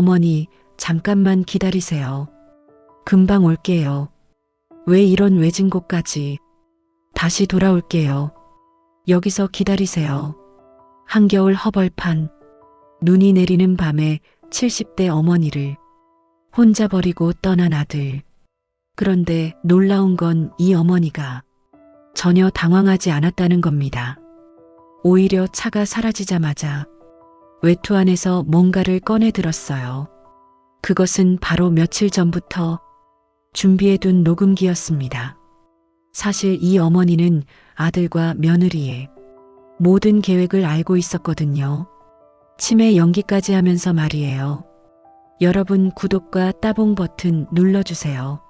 어머니, 잠깐만 기다리세요. 금방 올게요. 왜 이런 외진 곳까지. 다시 돌아올게요. 여기서 기다리세요. 한겨울 허벌판, 눈이 내리는 밤에 70대 어머니를 혼자 버리고 떠난 아들. 그런데 놀라운 건 이 어머니가 전혀 당황하지 않았다는 겁니다. 오히려 차가 사라지자마자 외투 안에서 뭔가를 꺼내 들었어요. 그것은 바로 며칠 전부터 준비해둔 녹음기였습니다. 사실 이 어머니는 아들과 며느리의 모든 계획을 알고 있었거든요. 치매 연기까지 하면서 말이에요. 여러분 구독과 따봉 버튼 눌러주세요.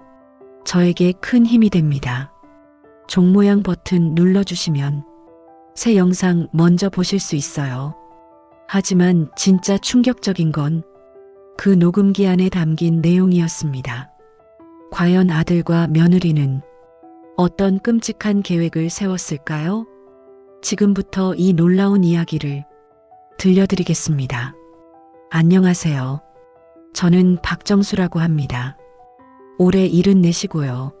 저에게 큰 힘이 됩니다. 종 모양 버튼 눌러주시면 새 영상 먼저 보실 수 있어요. 하지만 진짜 충격적인 건 그 녹음기 안에 담긴 내용이었습니다. 과연 아들과 며느리는 어떤 끔찍한 계획을 세웠을까요? 지금부터 이 놀라운 이야기를 들려드리겠습니다. 안녕하세요. 저는 박정수라고 합니다. 올해 74시고요.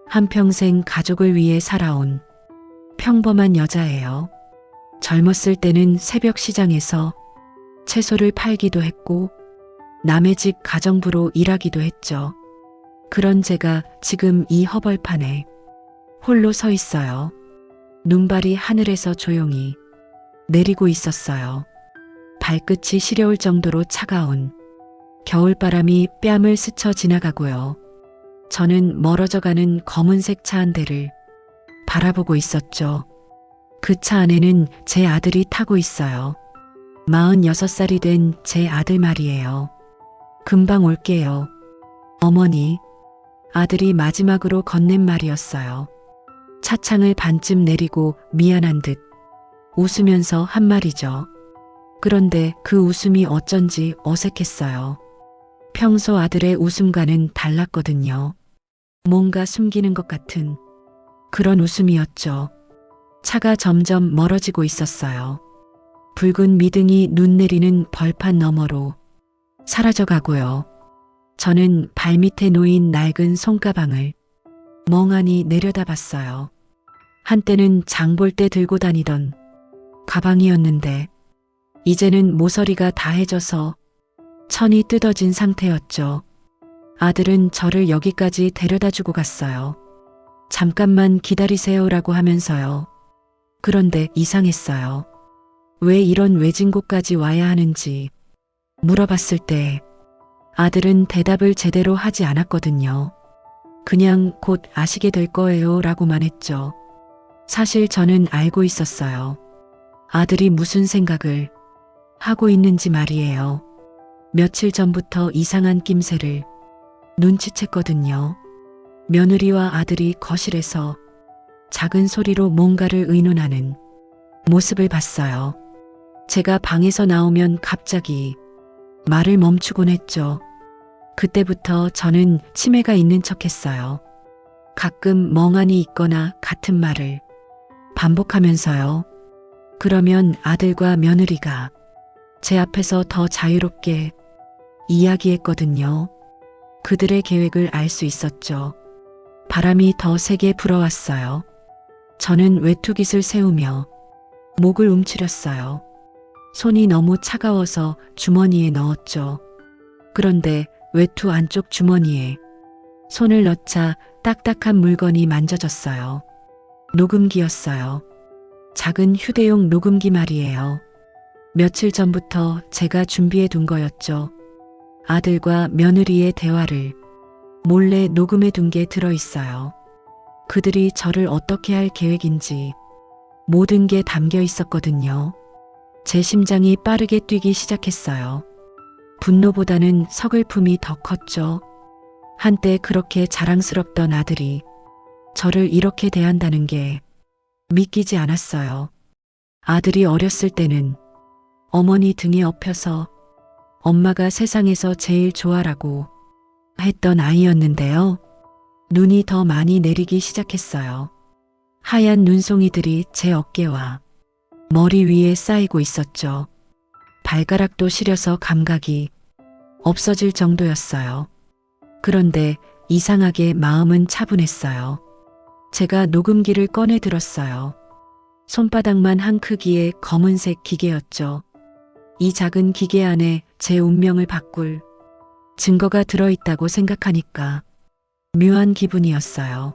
한평생 가족을 위해 살아온 평범한 여자예요. 젊었을 때는 새벽 시장에서 채소를 팔기도 했고 남의 집 가정부로 일하기도 했죠. 그런 제가 지금 이 허벌판에 홀로 서 있어요. 눈발이 하늘에서 조용히 내리고 있었어요. 발끝이 시려울 정도로 차가운 겨울바람이 뺨을 스쳐 지나가고요. 저는 멀어져가는 검은색 차 한 대를 바라보고 있었죠. 그 차 안에는 제 아들이 타고 있어요. 46살이 된 제 아들 말이에요. 금방 올게요. 어머니, 아들이 마지막으로 건넨 말이었어요. 차창을 반쯤 내리고 미안한 듯 웃으면서 한 말이죠. 그런데 그 웃음이 어쩐지 어색했어요. 평소 아들의 웃음과는 달랐거든요. 뭔가 숨기는 것 같은 그런 웃음이었죠. 차가 점점 멀어지고 있었어요. 붉은 미등이 눈 내리는 벌판 너머로 사라져가고요. 저는 발밑에 놓인 낡은 손가방을 멍하니 내려다봤어요. 한때는 장볼 때 들고 다니던 가방이었는데 이제는 모서리가 다해져서 천이 뜯어진 상태였죠. 아들은 저를 여기까지 데려다 주고 갔어요. 잠깐만 기다리세요라고 하면서요. 그런데 이상했어요. 왜 이런 외진 곳까지 와야 하는지 물어봤을 때 아들은 대답을 제대로 하지 않았거든요. 그냥 곧 아시게 될 거예요 라고만 했죠. 사실 저는 알고 있었어요. 아들이 무슨 생각을 하고 있는지 말이에요. 며칠 전부터 이상한 낌새를 눈치챘거든요. 며느리와 아들이 거실에서 작은 소리로 뭔가를 의논하는 모습을 봤어요. 제가 방에서 나오면 갑자기 말을 멈추곤 했죠. 그때부터 저는 치매가 있는 척했어요. 가끔 멍하니 있거나 같은 말을 반복하면서요. 그러면 아들과 며느리가 제 앞에서 더 자유롭게 이야기했거든요. 그들의 계획을 알 수 있었죠. 바람이 더 세게 불어왔어요. 저는 외투깃을 세우며 목을 움츠렸어요. 손이 너무 차가워서 주머니에 넣었죠. 그런데 외투 안쪽 주머니에 손을 넣자 딱딱한 물건이 만져졌어요. 녹음기였어요. 작은 휴대용 녹음기 말이에요. 며칠 전부터 제가 준비해 둔 거였죠. 아들과 며느리의 대화를 몰래 녹음해 둔 게 들어있어요. 그들이 저를 어떻게 할 계획인지 모든 게 담겨 있었거든요. 제 심장이 빠르게 뛰기 시작했어요. 분노보다는 서글픔이 더 컸죠. 한때 그렇게 자랑스럽던 아들이 저를 이렇게 대한다는 게 믿기지 않았어요. 아들이 어렸을 때는 어머니 등에 엎여서 엄마가 세상에서 제일 좋아라고 했던 아이였는데요. 눈이 더 많이 내리기 시작했어요. 하얀 눈송이들이 제 어깨와 머리 위에 쌓이고 있었죠. 발가락도 시려서 감각이 없어질 정도였어요. 그런데 이상하게 마음은 차분했어요. 제가 녹음기를 꺼내 들었어요. 손바닥만 한 크기의 검은색 기계였죠. 이 작은 기계 안에 제 운명을 바꿀 증거가 들어있다고 생각하니까 묘한 기분이었어요.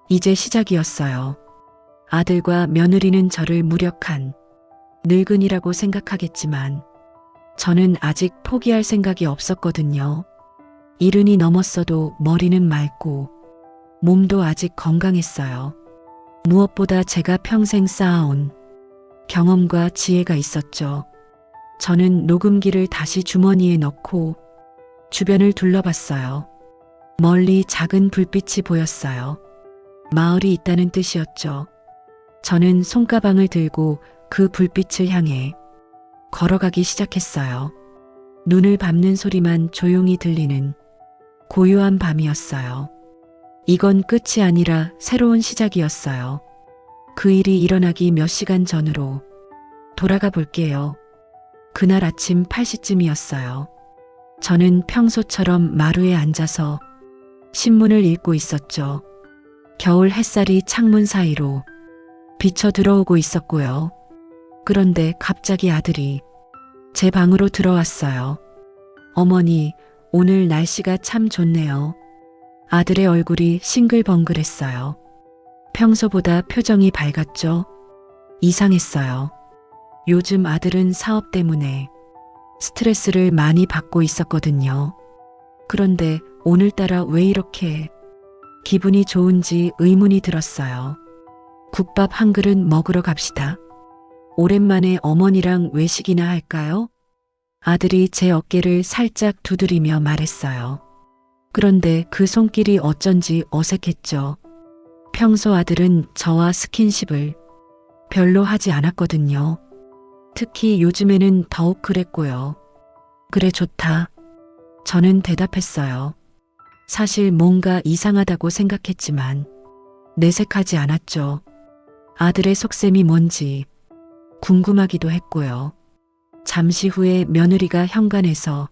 이제 시작이었어요. 아들과 며느리는 저를 무력한 늙은이라고 생각하겠지만 저는 아직 포기할 생각이 없었거든요. 70이 넘었어도 머리는 맑고 몸도 아직 건강했어요. 무엇보다 제가 평생 쌓아온 경험과 지혜가 있었죠. 저는 녹음기를 다시 주머니에 넣고 주변을 둘러봤어요. 멀리 작은 불빛이 보였어요. 마을이 있다는 뜻이었죠. 저는 손가방을 들고 그 불빛을 향해 걸어가기 시작했어요. 눈을 밟는 소리만 조용히 들리는 고요한 밤이었어요. 이건 끝이 아니라 새로운 시작이었어요. 그 일이 일어나기 몇 시간 전으로 돌아가 볼게요. 그날 아침 8시쯤이었어요. 저는 평소처럼 마루에 앉아서 신문을 읽고 있었죠. 겨울 햇살이 창문 사이로 비쳐 들어오고 있었고요. 그런데 갑자기 아들이 제 방으로 들어왔어요. 어머니, 오늘 날씨가 참 좋네요. 아들의 얼굴이 싱글벙글했어요. 평소보다 표정이 밝았죠. 이상했어요. 요즘 아들은 사업 때문에 스트레스를 많이 받고 있었거든요. 그런데 오늘따라 왜 이렇게 기분이 좋은지 의문이 들었어요. 국밥 한 그릇 먹으러 갑시다. 오랜만에 어머니랑 외식이나 할까요? 아들이 제 어깨를 살짝 두드리며 말했어요. 그런데 그 손길이 어쩐지 어색했죠. 평소 아들은 저와 스킨십을 별로 하지 않았거든요. 특히 요즘에는 더욱 그랬고요. 그래 좋다. 저는 대답했어요. 사실 뭔가 이상하다고 생각했지만 내색하지 않았죠. 아들의 속셈이 뭔지 궁금하기도 했고요. 잠시 후에 며느리가 현관에서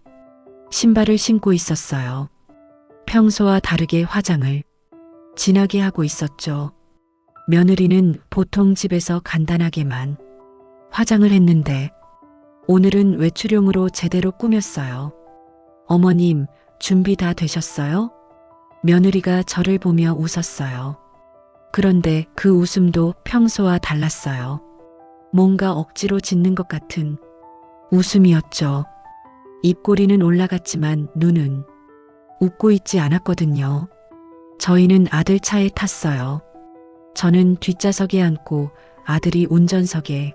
신발을 신고 있었어요. 평소와 다르게 화장을 진하게 하고 있었죠. 며느리는 보통 집에서 간단하게만 화장을 했는데 오늘은 외출용으로 제대로 꾸몄어요. 어머님, 준비 다 되셨어요? 며느리가 저를 보며 웃었어요. 그런데 그 웃음도 평소와 달랐어요. 뭔가 억지로 짓는 것 같은 웃음이었죠. 입꼬리는 올라갔지만 눈은 웃고 있지 않았거든요. 저희는 아들 차에 탔어요. 저는 뒷좌석에 앉고 아들이 운전석에,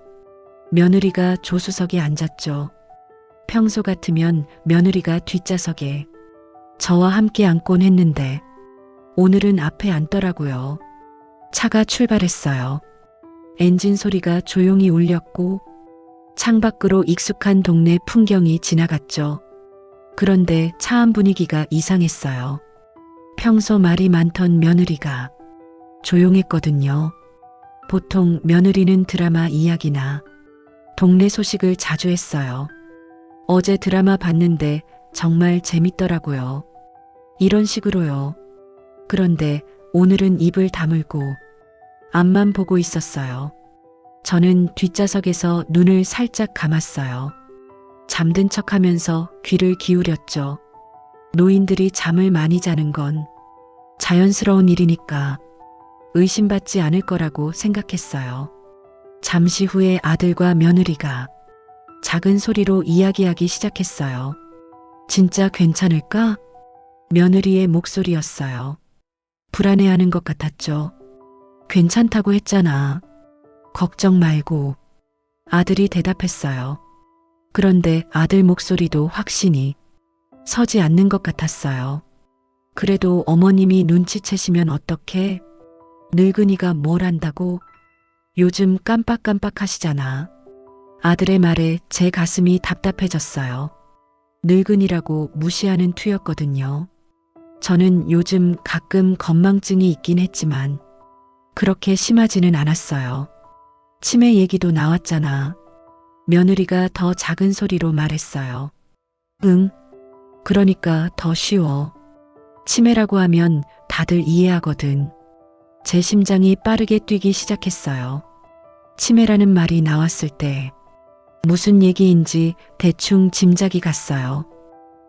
며느리가 조수석에 앉았죠. 평소 같으면 며느리가 뒷좌석에 저와 함께 앉곤 했는데 오늘은 앞에 앉더라고요. 차가 출발했어요. 엔진 소리가 조용히 울렸고 창밖으로 익숙한 동네 풍경이 지나갔죠. 그런데 차 안 분위기가 이상했어요. 평소 말이 많던 며느리가 조용했거든요. 보통 며느리는 드라마 이야기나 동네 소식을 자주 했어요. 어제 드라마 봤는데 정말 재밌더라고요. 이런 식으로요. 그런데 오늘은 입을 다물고 앞만 보고 있었어요. 저는 뒷좌석에서 눈을 살짝 감았어요. 잠든 척하면서 귀를 기울였죠. 노인들이 잠을 많이 자는 건 자연스러운 일이니까 의심받지 않을 거라고 생각했어요. 잠시 후에 아들과 며느리가 작은 소리로 이야기하기 시작했어요. 진짜 괜찮을까? 며느리의 목소리였어요. 불안해하는 것 같았죠. 괜찮다고 했잖아. 걱정 말고. 아들이 대답했어요. 그런데 아들 목소리도 확신이 서지 않는 것 같았어요. 그래도 어머님이 눈치채시면 어떡해? 늙은이가 뭘 안다고? 요즘 깜빡깜빡 하시잖아. 아들의 말에 제 가슴이 답답해졌어요. 늙은이라고 무시하는 투였거든요. 저는 요즘 가끔 건망증이 있긴 했지만 그렇게 심하지는 않았어요. 치매 얘기도 나왔잖아. 며느리가 더 작은 소리로 말했어요. 응, 그러니까 더 쉬워. 치매라고 하면 다들 이해하거든. 제 심장이 빠르게 뛰기 시작했어요. 치매라는 말이 나왔을 때 무슨 얘기인지 대충 짐작이 갔어요.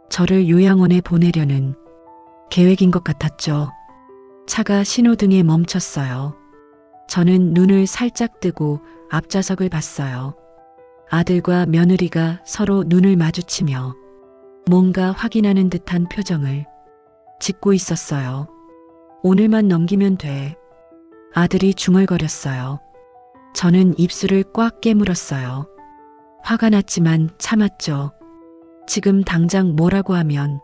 저를 요양원에 보내려는 계획인 것 같았죠. 차가 신호등에 멈췄어요. 저는 눈을 살짝 뜨고 앞좌석을 봤어요. 아들과 며느리가 서로 눈을 마주치며 뭔가 확인하는 듯한 표정을 짓고 있었어요. 오늘만 넘기면 돼. 아들이 중얼거렸어요. 저는 입술을 꽉 깨물었어요. 화가 났지만 참았죠. 지금 당장 뭐라고 하면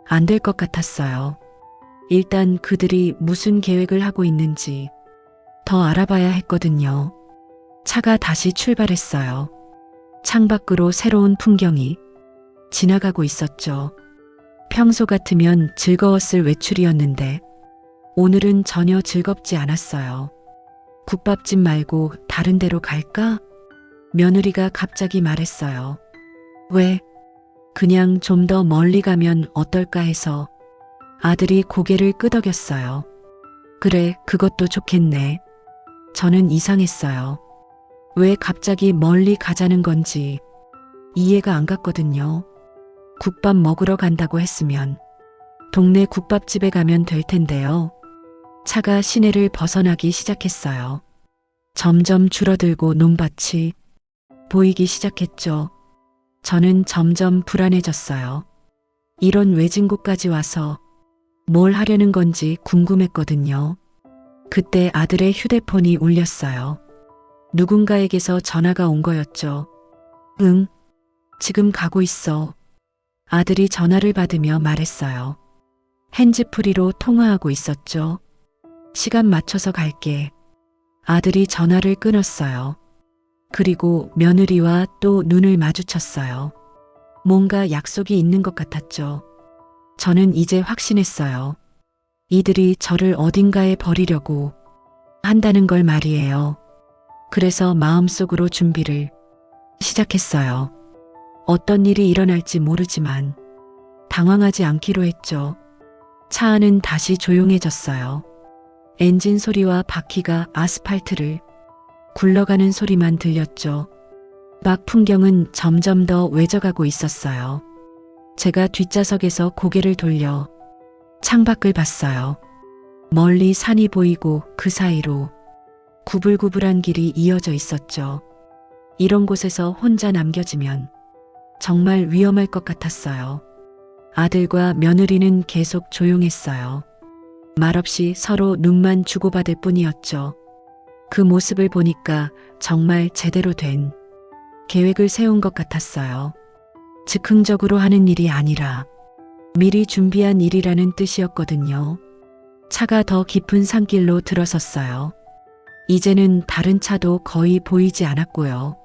안 될 것 같았어요. 일단 그들이 무슨 계획을 하고 있는지 더 알아봐야 했거든요. 차가 다시 출발했어요. 창밖으로 새로운 풍경이 지나가고 있었죠. 평소 같으면 즐거웠을 외출이었는데 오늘은 전혀 즐겁지 않았어요. 국밥집 말고 다른 데로 갈까? 며느리가 갑자기 말했어요. 왜? 그냥 좀 더 멀리 가면 어떨까 해서. 아들이 고개를 끄덕였어요. 그래, 그것도 좋겠네. 저는 이상했어요. 왜 갑자기 멀리 가자는 건지 이해가 안 갔거든요. 국밥 먹으러 간다고 했으면 동네 국밥집에 가면 될 텐데요. 차가 시내를 벗어나기 시작했어요. 점점 줄어들고 논밭이 보이기 시작했죠. 저는 점점 불안해졌어요. 이런 외진 곳까지 와서 뭘 하려는 건지 궁금했거든요. 그때 아들의 휴대폰이 울렸어요. 누군가에게서 전화가 온 거였죠. 응, 지금 가고 있어. 아들이 전화를 받으며 말했어요. 핸즈프리로 통화하고 있었죠. 시간 맞춰서 갈게. 아들이 전화를 끊었어요. 그리고 며느리와 또 눈을 마주쳤어요. 뭔가 약속이 있는 것 같았죠. 저는 이제 확신했어요. 이들이 저를 어딘가에 버리려고 한다는 걸 말이에요. 그래서 마음속으로 준비를 시작했어요. 어떤 일이 일어날지 모르지만 당황하지 않기로 했죠. 차 안은 다시 조용해졌어요. 엔진 소리와 바퀴가 아스팔트를 굴러가는 소리만 들렸죠. 밖 풍경은 점점 더 외져가고 있었어요. 제가 뒷좌석에서 고개를 돌려 창밖을 봤어요. 멀리 산이 보이고 그 사이로 구불구불한 길이 이어져 있었죠. 이런 곳에서 혼자 남겨지면 정말 위험할 것 같았어요. 아들과 며느리는 계속 조용했어요. 말없이 서로 눈만 주고받을 뿐이었죠. 그 모습을 보니까 정말 제대로 된 계획을 세운 것 같았어요. 즉흥적으로 하는 일이 아니라 미리 준비한 일이라는 뜻이었거든요. 차가 더 깊은 산길로 들어섰어요. 이제는 다른 차도 거의 보이지 않았고요.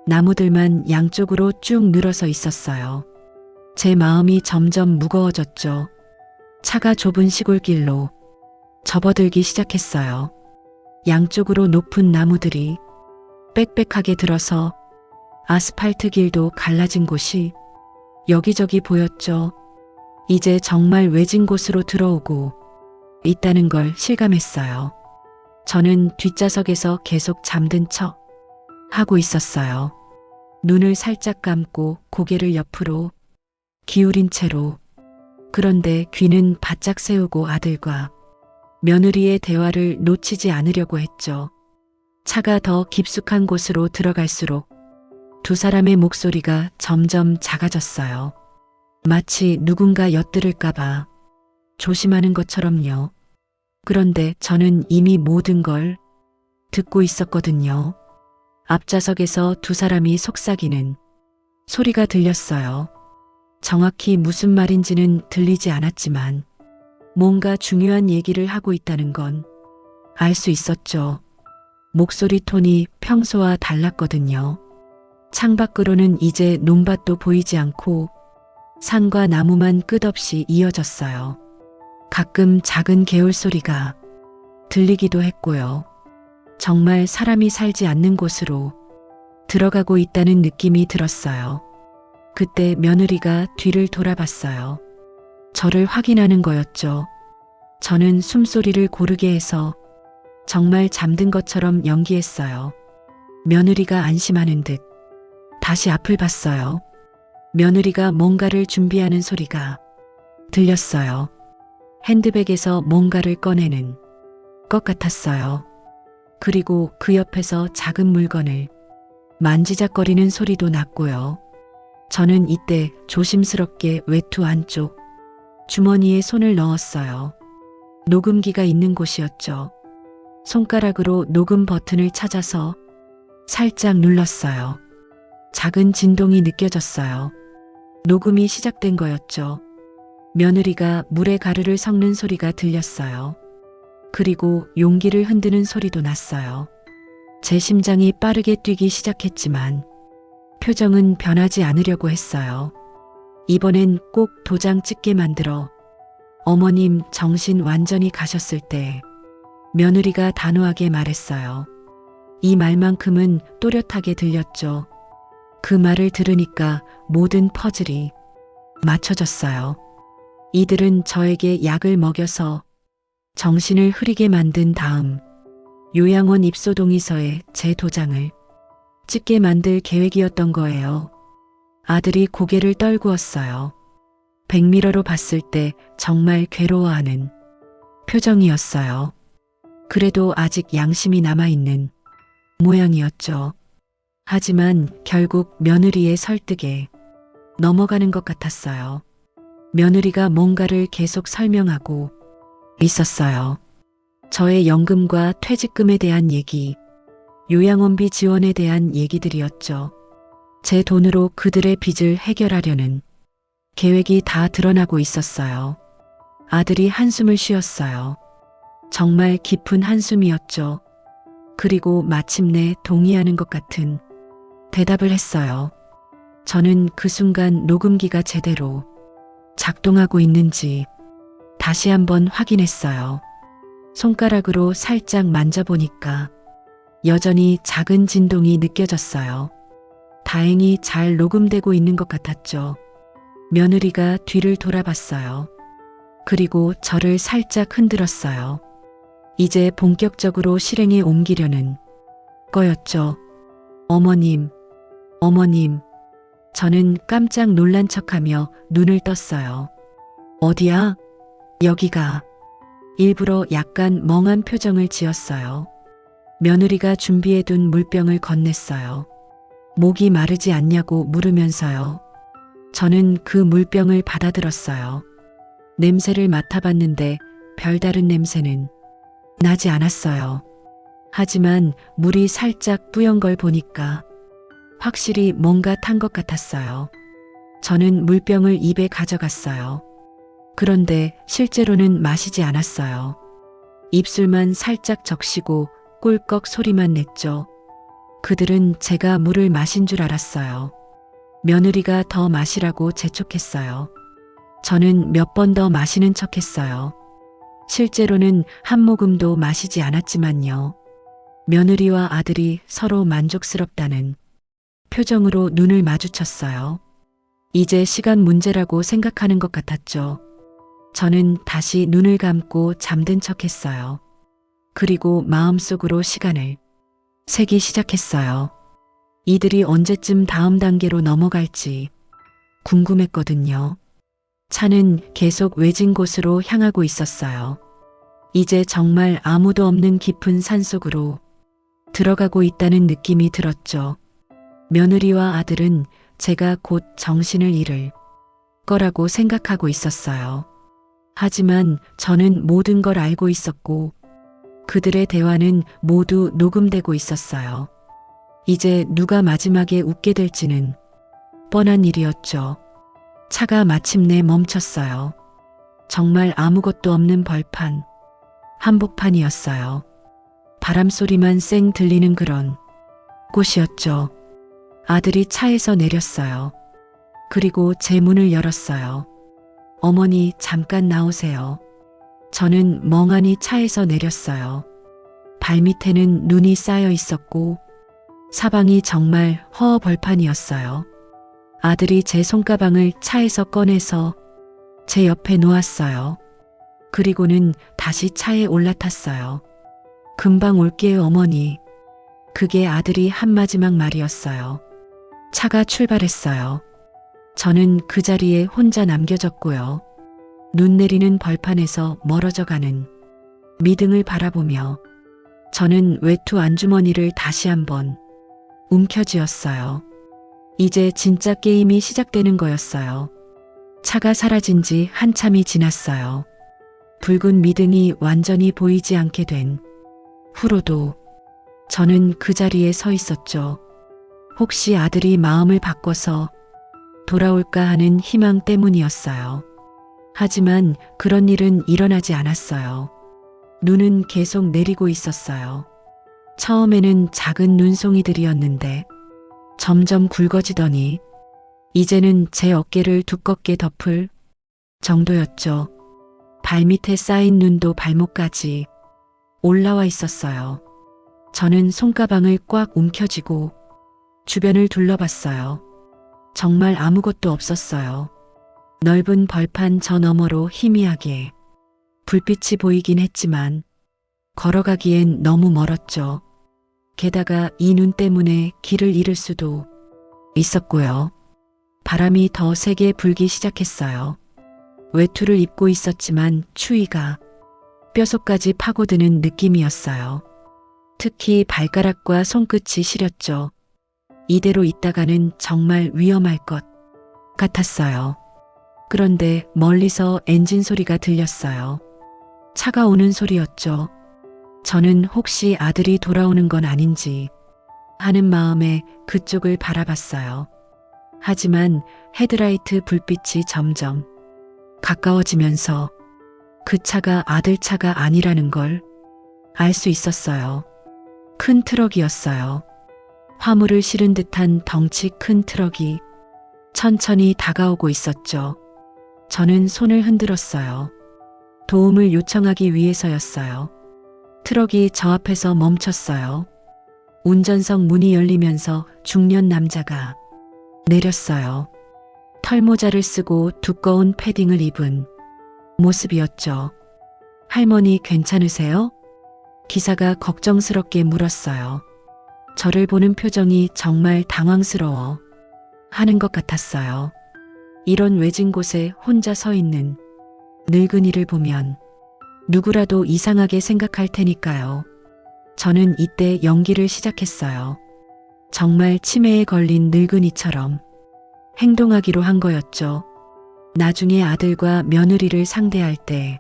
나무들만 양쪽으로 쭉 늘어서 있었어요. 제 마음이 점점 무거워졌죠. 차가 좁은 시골길로 접어들기 시작했어요. 양쪽으로 높은 나무들이 빽빽하게 들어서 아스팔트 길도 갈라진 곳이 여기저기 보였죠. 이제 정말 외진 곳으로 들어오고 있다는 걸 실감했어요. 저는 뒷좌석에서 계속 잠든 척 하고 있었어요. 눈을 살짝 감고 고개를 옆으로 기울인 채로. 그런데 귀는 바짝 세우고 아들과 며느리의 대화를 놓치지 않으려고 했죠. 차가 더 깊숙한 곳으로 들어갈수록 두 사람의 목소리가 점점 작아졌어요. 마치 누군가 엿들을까봐 조심하는 것처럼요. 그런데 저는 이미 모든 걸 듣고 있었거든요. 앞좌석에서 두 사람이 속삭이는 소리가 들렸어요. 정확히 무슨 말인지는 들리지 않았지만 뭔가 중요한 얘기를 하고 있다는 건 알 수 있었죠. 목소리 톤이 평소와 달랐거든요. 창밖으로는 이제 논밭도 보이지 않고 산과 나무만 끝없이 이어졌어요. 가끔 작은 개울 소리가 들리기도 했고요. 정말 사람이 살지 않는 곳으로 들어가고 있다는 느낌이 들었어요. 그때 며느리가 뒤를 돌아봤어요. 저를 확인하는 거였죠. 저는 숨소리를 고르게 해서 정말 잠든 것처럼 연기했어요. 며느리가 안심하는 듯 다시 앞을 봤어요. 며느리가 뭔가를 준비하는 소리가 들렸어요. 핸드백에서 뭔가를 꺼내는 것 같았어요. 그리고 그 옆에서 작은 물건을 만지작거리는 소리도 났고요. 저는 이때 조심스럽게 외투 안쪽 주머니에 손을 넣었어요. 녹음기가 있는 곳이었죠. 손가락으로 녹음 버튼을 찾아서 살짝 눌렀어요. 작은 진동이 느껴졌어요. 녹음이 시작된 거였죠. 며느리가 물에 가루를 섞는 소리가 들렸어요. 그리고 용기를 흔드는 소리도 났어요. 제 심장이 빠르게 뛰기 시작했지만 표정은 변하지 않으려고 했어요. 이번엔 꼭 도장 찍게 만들어 어머님 정신 완전히 가셨을 때 며느리가 단호하게 말했어요. 이 말만큼은 또렷하게 들렸죠. 그 말을 들으니까 모든 퍼즐이 맞춰졌어요. 이들은 저에게 약을 먹여서 정신을 흐리게 만든 다음 요양원 입소 동의서에 제 도장을 찍게 만들 계획이었던 거예요. 아들이 고개를 떨구었어요. 백미러로 봤을 때 정말 괴로워하는 표정이었어요. 그래도 아직 양심이 남아있는 모양이었죠. 하지만 결국 며느리의 설득에 넘어가는 것 같았어요. 며느리가 뭔가를 계속 설명하고 있었어요. 저의 연금과 퇴직금에 대한 얘기, 요양원비 지원에 대한 얘기들이었죠. 제 돈으로 그들의 빚을 해결하려는 계획이 다 드러나고 있었어요. 아들이 한숨을 쉬었어요. 정말 깊은 한숨이었죠. 그리고 마침내 동의하는 것 같은 대답을 했어요. 저는 그 순간 녹음기가 제대로 작동하고 있는지 다시 한번 확인했어요. 손가락으로 살짝 만져보니까 여전히 작은 진동이 느껴졌어요. 다행히 잘 녹음되고 있는 것 같았죠. 며느리가 뒤를 돌아봤어요. 그리고 저를 살짝 흔들었어요. 이제 본격적으로 실행에 옮기려는 거였죠. 어머님, 어머님. 저는 깜짝 놀란 척하며 눈을 떴어요. 어디야? 여기가. 일부러 약간 멍한 표정을 지었어요. 며느리가 준비해둔 물병을 건넸어요. 목이 마르지 않냐고 물으면서요. 저는 그 물병을 받아들었어요. 냄새를 맡아봤는데 별다른 냄새는 나지 않았어요. 하지만 물이 살짝 뿌연 걸 보니까 확실히 뭔가 탄 것 같았어요. 저는 물병을 입에 가져갔어요. 그런데 실제로는 마시지 않았어요. 입술만 살짝 적시고 꿀꺽 소리만 냈죠. 그들은 제가 물을 마신 줄 알았어요. 며느리가 더 마시라고 재촉했어요. 저는 몇 번 더 마시는 척했어요. 실제로는 한 모금도 마시지 않았지만요. 며느리와 아들이 서로 만족스럽다는 표정으로 눈을 마주쳤어요. 이제 시간 문제라고 생각하는 것 같았죠. 저는 다시 눈을 감고 잠든 척했어요. 그리고 마음속으로 시간을 세기 시작했어요. 이들이 언제쯤 다음 단계로 넘어갈지 궁금했거든요. 차는 계속 외진 곳으로 향하고 있었어요. 이제 정말 아무도 없는 깊은 산속으로 들어가고 있다는 느낌이 들었죠. 며느리와 아들은 제가 곧 정신을 잃을 거라고 생각하고 있었어요. 하지만 저는 모든 걸 알고 있었고 그들의 대화는 모두 녹음되고 있었어요. 이제 누가 마지막에 웃게 될지는 뻔한 일이었죠. 차가 마침내 멈췄어요. 정말 아무것도 없는 벌판, 한복판이었어요. 바람 소리만 쌩 들리는 그런 곳이었죠. 아들이 차에서 내렸어요. 그리고 제 문을 열었어요. 어머니, 잠깐 나오세요. 저는 멍하니 차에서 내렸어요. 발밑에는 눈이 쌓여 있었고 사방이 정말 허허벌판이었어요. 아들이 제 손가방을 차에서 꺼내서 제 옆에 놓았어요. 그리고는 다시 차에 올라탔어요. 금방 올게요, 어머니. 그게 아들이 한 마지막 말이었어요. 차가 출발했어요. 저는 그 자리에 혼자 남겨졌고요. 눈 내리는 벌판에서 멀어져 가는 미등을 바라보며 저는 외투 안주머니를 다시 한번 움켜쥐었어요. 이제 진짜 게임이 시작되는 거였어요. 차가 사라진 지 한참이 지났어요. 붉은 미등이 완전히 보이지 않게 된 후로도 저는 그 자리에 서 있었죠. 혹시 아들이 마음을 바꿔서 돌아올까 하는 희망 때문이었어요. 하지만 그런 일은 일어나지 않았어요. 눈은 계속 내리고 있었어요. 처음에는 작은 눈송이들이었는데 점점 굵어지더니 이제는 제 어깨를 두껍게 덮을 정도였죠. 발밑에 쌓인 눈도 발목까지 올라와 있었어요. 저는 손가방을 꽉 움켜쥐고 주변을 둘러봤어요. 정말 아무것도 없었어요. 넓은 벌판 저 너머로 희미하게 불빛이 보이긴 했지만 걸어가기엔 너무 멀었죠. 게다가 이 눈 때문에 길을 잃을 수도 있었고요. 바람이 더 세게 불기 시작했어요. 외투를 입고 있었지만 추위가 뼛속까지 파고드는 느낌이었어요. 특히 발가락과 손끝이 시렸죠. 이대로 있다가는 정말 위험할 것 같았어요. 그런데 멀리서 엔진 소리가 들렸어요. 차가 오는 소리였죠. 저는 혹시 아들이 돌아오는 건 아닌지 하는 마음에 그쪽을 바라봤어요. 하지만 헤드라이트 불빛이 점점 가까워지면서 그 차가 아들 차가 아니라는 걸 알 수 있었어요. 큰 트럭이었어요. 화물을 실은 듯한 덩치 큰 트럭이 천천히 다가오고 있었죠. 저는 손을 흔들었어요. 도움을 요청하기 위해서였어요. 트럭이 저 앞에서 멈췄어요. 운전석 문이 열리면서 중년 남자가 내렸어요. 털모자를 쓰고 두꺼운 패딩을 입은 모습이었죠. 할머니 괜찮으세요? 기사가 걱정스럽게 물었어요. 저를 보는 표정이 정말 당황스러워 하는 것 같았어요. 이런 외진 곳에 혼자 서 있는 늙은이를 보면 누구라도 이상하게 생각할 테니까요. 저는 이때 연기를 시작했어요. 정말 치매에 걸린 늙은이처럼 행동하기로 한 거였죠. 나중에 아들과 며느리를 상대할 때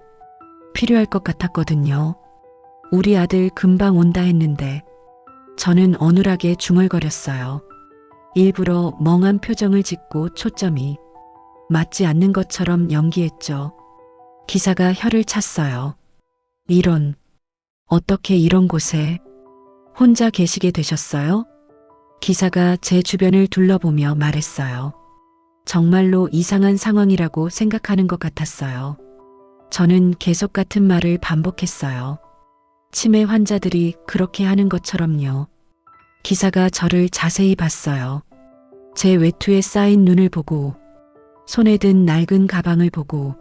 필요할 것 같았거든요. 우리 아들 금방 온다 했는데 저는 어눌하게 중얼거렸어요. 일부러 멍한 표정을 짓고 초점이 맞지 않는 것처럼 연기했죠. 기사가 혀를 찼어요. 이런, 어떻게 이런 곳에 혼자 계시게 되셨어요? 기사가 제 주변을 둘러보며 말했어요. 정말로 이상한 상황이라고 생각하는 것 같았어요. 저는 계속 같은 말을 반복했어요. 치매 환자들이 그렇게 하는 것처럼요. 기사가 저를 자세히 봤어요. 제 외투에 쌓인 눈을 보고, 손에 든 낡은 가방을 보고,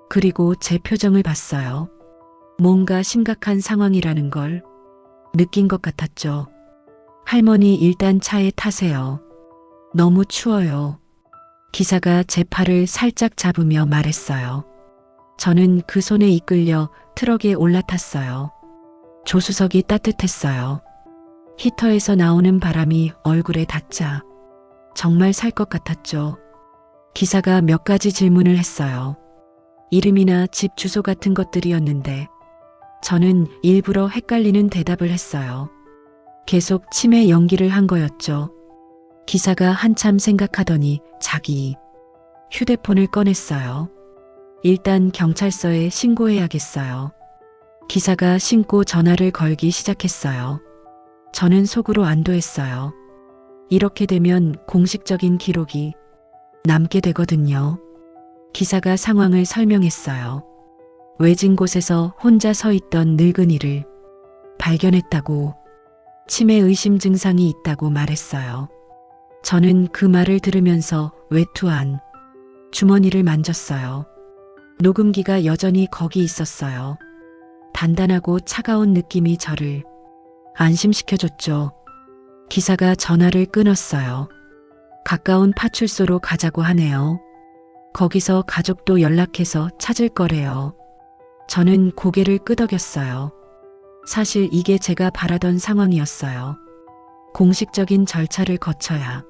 그리고 제 표정을 봤어요. 뭔가 심각한 상황이라는 걸 느낀 것 같았죠. 할머니 일단 차에 타세요. 너무 추워요. 기사가 제 팔을 살짝 잡으며 말했어요. 저는 그 손에 이끌려 트럭에 올라탔어요. 조수석이 따뜻했어요. 히터에서 나오는 바람이 얼굴에 닿자 정말 살 것 같았죠. 기사가 몇 가지 질문을 했어요. 이름이나 집 주소 같은 것들이었는데 저는 일부러 헷갈리는 대답을 했어요. 계속 치매 연기를 한 거였죠. 기사가 한참 생각하더니 자기 휴대폰을 꺼냈어요. 일단 경찰서에 신고해야겠어요. 기사가 신고 전화를 걸기 시작했어요. 저는 속으로 안도했어요. 이렇게 되면 공식적인 기록이 남게 되거든요. 기사가 상황을 설명했어요. 외진 곳에서 혼자 서 있던 늙은이를 발견했다고, 치매 의심 증상이 있다고 말했어요. 저는 그 말을 들으면서 외투안 주머니를 만졌어요. 녹음기가 여전히 거기 있었어요. 단단하고 차가운 느낌이 저를 안심시켜줬죠. 기사가 전화를 끊었어요. 가까운 파출소로 가자고 하네요. 거기서 가족도 연락해서 찾을 거래요. 저는 고개를 끄덕였어요. 사실 이게 제가 바라던 상황이었어요. 공식적인 절차를 거쳐야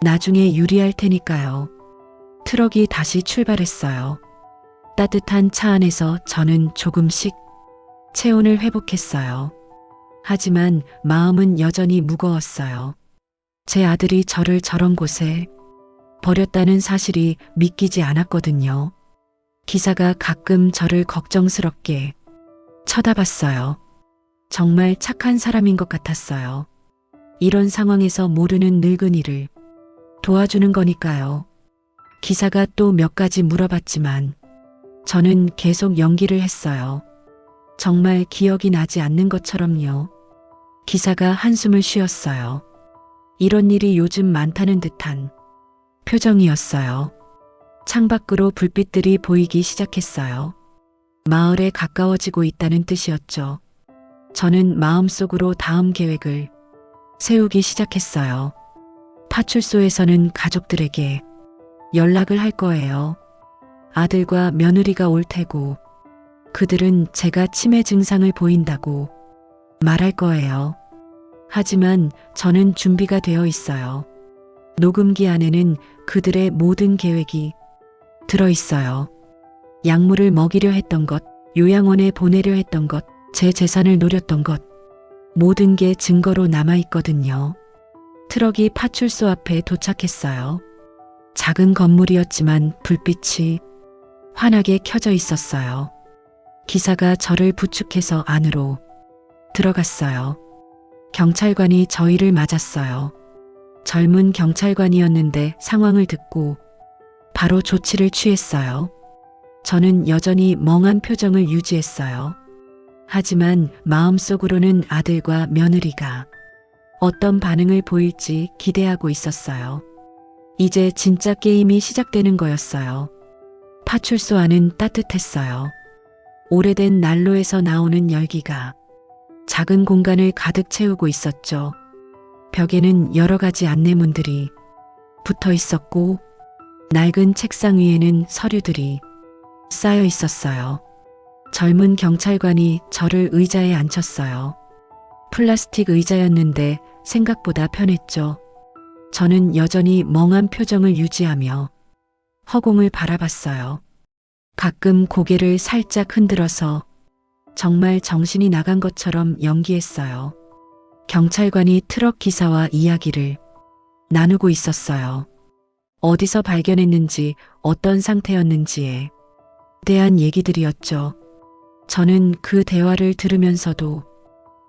나중에 유리할 테니까요. 트럭이 다시 출발했어요. 따뜻한 차 안에서 저는 조금씩 체온을 회복했어요. 하지만 마음은 여전히 무거웠어요. 제 아들이 저를 저런 곳에 버렸다는 사실이 믿기지 않았거든요. 기사가 가끔 저를 걱정스럽게 쳐다봤어요. 정말 착한 사람인 것 같았어요. 이런 상황에서 모르는 늙은이를 도와주는 거니까요. 기사가 또 몇 가지 물어봤지만 저는 계속 연기를 했어요. 정말 기억이 나지 않는 것처럼요. 기사가 한숨을 쉬었어요. 이런 일이 요즘 많다는 듯한 표정이었어요. 창밖으로 불빛들이 보이기 시작했어요. 마을에 가까워지고 있다는 뜻이었죠. 저는 마음속으로 다음 계획을 세우기 시작했어요. 파출소에서는 가족들에게 연락을 할 거예요. 아들과 며느리가 올 테고 그들은 제가 치매 증상을 보인다고 말할 거예요. 하지만 저는 준비가 되어 있어요. 녹음기 안에는 그들의 모든 계획이 들어 있어요. 약물을 먹이려 했던 것, 요양원에 보내려 했던 것, 제 재산을 노렸던 것, 모든 게 증거로 남아 있거든요. 트럭이 파출소 앞에 도착했어요. 작은 건물이었지만 불빛이 환하게 켜져 있었어요. 기사가 저를 부축해서 안으로 들어갔어요. 경찰관이 저희를 맞았어요. 젊은 경찰관이었는데 상황을 듣고 바로 조치를 취했어요. 저는 여전히 멍한 표정을 유지했어요. 하지만 마음속으로는 아들과 며느리가 어떤 반응을 보일지 기대하고 있었어요. 이제 진짜 게임이 시작되는 거였어요. 파출소 안은 따뜻했어요. 오래된 난로에서 나오는 열기가 작은 공간을 가득 채우고 있었죠. 벽에는 여러 가지 안내문들이 붙어 있었고 낡은 책상 위에는 서류들이 쌓여 있었어요. 젊은 경찰관이 저를 의자에 앉혔어요. 플라스틱 의자였는데 생각보다 편했죠. 저는 여전히 멍한 표정을 유지하며 허공을 바라봤어요. 가끔 고개를 살짝 흔들어서 정말 정신이 나간 것처럼 연기했어요. 경찰관이 트럭 기사와 이야기를 나누고 있었어요. 어디서 발견했는지, 어떤 상태였는지에 대한 얘기들이었죠. 저는 그 대화를 들으면서도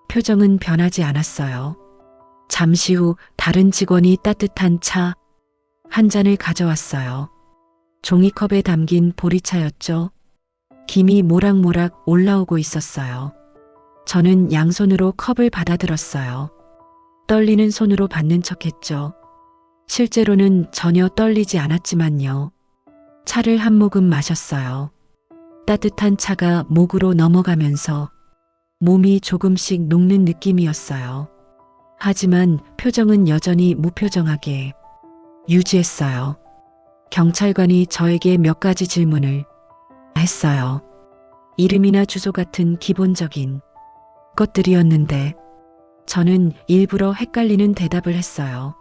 표정은 변하지 않았어요. 잠시 후 다른 직원이 따뜻한 차 한 잔을 가져왔어요. 종이컵에 담긴 보리차였죠. 김이 모락모락 올라오고 있었어요. 저는 양손으로 컵을 받아들었어요. 떨리는 손으로 받는 척했죠. 실제로는 전혀 떨리지 않았지만요. 차를 한 모금 마셨어요. 따뜻한 차가 목으로 넘어가면서 몸이 조금씩 녹는 느낌이었어요. 하지만 표정은 여전히 무표정하게 유지했어요. 경찰관이 저에게 몇 가지 질문을 했어요. 이름이나 주소 같은 기본적인 것들이었는데 저는 일부러 헷갈리는 대답을 했어요.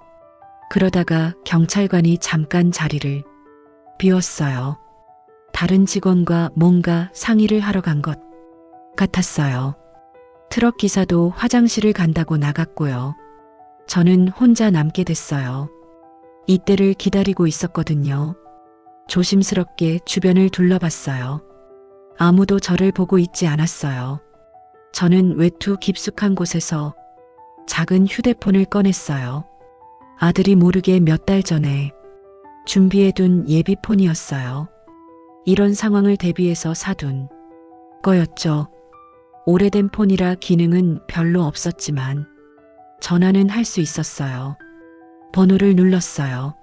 그러다가 경찰관이 잠깐 자리를 비웠어요. 다른 직원과 뭔가 상의를 하러 간 것 같았어요. 트럭 기사도 화장실을 간다고 나갔고요. 저는 혼자 남게 됐어요. 이때를 기다리고 있었거든요. 조심스럽게 주변을 둘러봤어요. 아무도 저를 보고 있지 않았어요. 저는 외투 깊숙한 곳에서 작은 휴대폰을 꺼냈어요. 아들이 모르게 몇 달 전에 준비해둔 예비폰이었어요. 이런 상황을 대비해서 사둔 거였죠. 오래된 폰이라 기능은 별로 없었지만 전화는 할 수 있었어요. 번호를 눌렀어요.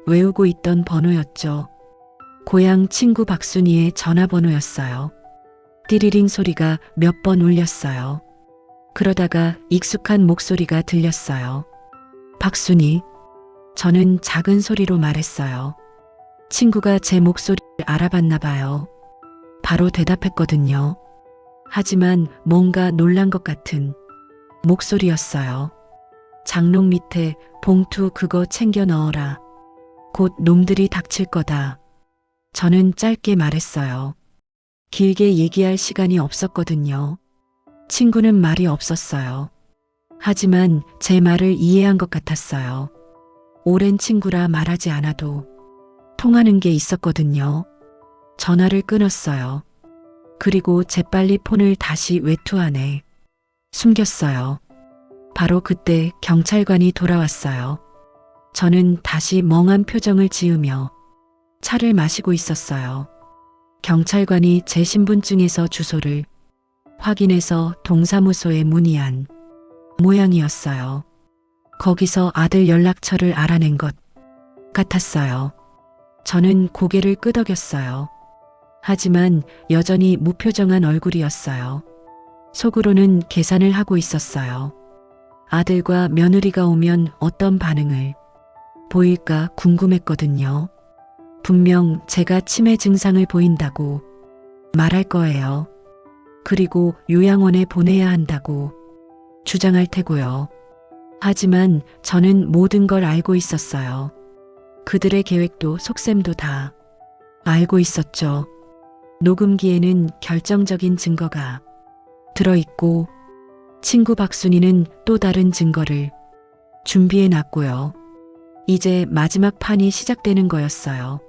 외우고 있던 번호였죠. 고향 친구 박순희의 전화번호였어요. 띠리링 소리가 몇 번 울렸어요. 그러다가 익숙한 목소리가 들렸어요. 박순희. 저는 작은 소리로 말했어요. 친구가 제 목소리를 알아봤나 봐요. 바로 대답했거든요. 하지만 뭔가 놀란 것 같은 목소리였어요. 장롱 밑에 봉투 그거 챙겨 넣어라. 곧 놈들이 닥칠 거다. 저는 짧게 말했어요. 길게 얘기할 시간이 없었거든요. 친구는 말이 없었어요. 하지만 제 말을 이해한 것 같았어요. 오랜 친구라 말하지 않아도 통하는 게 있었거든요. 전화를 끊었어요. 그리고 재빨리 폰을 다시 외투 안에 숨겼어요. 바로 그때 경찰관이 돌아왔어요. 저는 다시 멍한 표정을 지으며 차를 마시고 있었어요. 경찰관이 제 신분증에서 주소를 확인해서 동사무소에 문의한 모양이었어요. 거기서 아들 연락처를 알아낸 것 같았어요. 저는 고개를 끄덕였어요. 하지만 여전히 무표정한 얼굴이었어요. 속으로는 계산을 하고 있었어요. 아들과 며느리가 오면 어떤 반응을 보일까 궁금했거든요. 분명 제가 치매 증상을 보인다고 말할 거예요. 그리고 요양원에 보내야 한다고 주장할 테고요. 하지만 저는 모든 걸 알고 있었어요. 그들의 계획도 속셈도 다 알고 있었죠. 녹음기에는 결정적인 증거가 들어있고 친구 박순희는 또 다른 증거를 준비해 놨고요. 이제 마지막 판이 시작되는 거였어요.